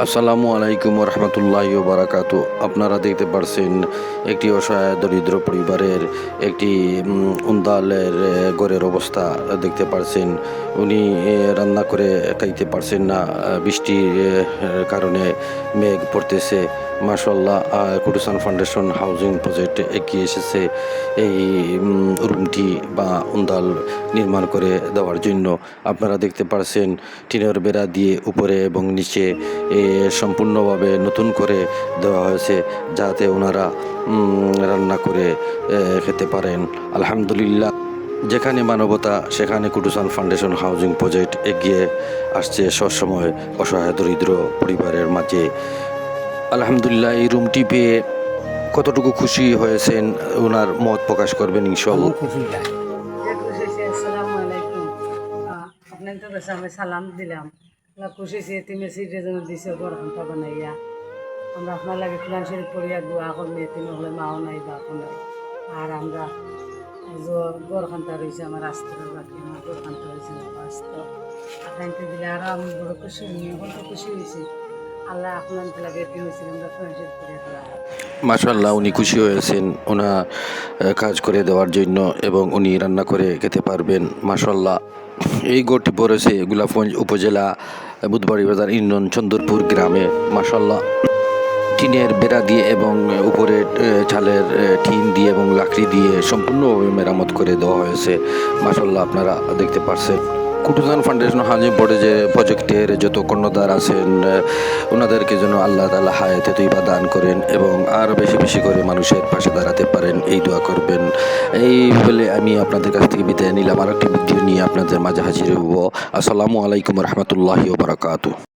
আসসালামু আলাইকুম রহমতুল্লাহি বারাকাতু। আপনারা দেখতে পারছেন একটি অসহায় দরিদ্র পরিবারের একটি উন্দালের ঘরের অবস্থা দেখতে পারছেন। উনি রান্না করে খাইতে পারছেন না, বৃষ্টির কারণে মেঘ পড়তেছে। মাশাআল্লাহ, কুটুসান ফাউন্ডেশন হাউজিং প্রজেক্ট এগিয়ে এসেছে এই রুমটি বা উন্দাল নির্মাণ করে দেওয়ার জন্য। আপনারা দেখতে পারছেন টিনের বেড়া দিয়ে উপরে এবং নিচে সম্পূর্ণভাবে নতুন করে দেওয়া হয়েছে, যাতে ওনারা রান্না করে খেতে পারেন। আলহামদুলিল্লাহ, যেখানে মানবতা সেখানে কুটুসান ফাউন্ডেশন হাউজিং প্রজেক্ট এগিয়ে আসছে সবসময় অসহায় দরিদ্র পরিবারের মাঝে। আলহামদুলিল্লাহ, এই রুমটি পেয়ে কতটুকু খুশি হয়েছেন ওনার মত প্রকাশ করবেন ইনশাআল্লাহ। আসসালামু আলাইকুম। আপনার তো কাছে আমি সালাম দিলাম। খুশি তুমি সিটের জন্য দিছে ঘর খানটা বানাইয়া। আমরা আপনার লাগে কোরআন শরীফ পড়িয়া দোয়া করলে তুমি হলে মাও নাই বাপও নাই। আর আমরা ঘর খানটা রয়েছে আমার রাস্তার বাকি, আমার ঘর খানটা রয়েছে আমার রাস্তা আপনাকে দিলে আরও আমি বড় খুশি হই। এখন তো খুশি হয়েছি। আল্লাহ আপনার লাগে তুমি আমরা কোরআন শরীফ পড়িয়া দোয়া। মাশাআল্লাহ, উনি খুশি হয়েছেন ওনার কাজ করে দেওয়ার জন্য এবং উনি রান্না করে খেতে পারবেন। মাশাআল্লাহ, এই ঘরটি পড়েছে গোলাপগঞ্জ উপজেলা বুধবাড়ি বাজার ইউনিয়ন চন্দরপুর গ্রামে। মাশাআল্লাহ, টিনের বেড়া দিয়ে এবং উপরে চালের টিন দিয়ে এবং লাকড়ি দিয়ে সম্পূর্ণভাবে মেরামত করে দেওয়া হয়েছে। মাশাআল্লাহ, আপনারা দেখতে পারছেন। কুটুসান ফাউন্ডেশন হাউজিং বোর্ডে যে প্রজেক্টের যত কর্ণধার আছেন ওনাদেরকে যেন আল্লাহ তাআলা হায়াতে তৈবা দান করেন এবং আরও বেশি বেশি করে মানুষের পাশে দাঁড়াতে পারেন, এই দোয়া করবেন। এই বলে আমি আপনাদের কাছ থেকে বিদায় নিলাম। আরেকটি ভিডিও নিয়ে আপনাদের মাঝে হাজির হব। আসসালামু আলাইকুম রহমতুল্লাহি ওয়া বারাকাতুহু।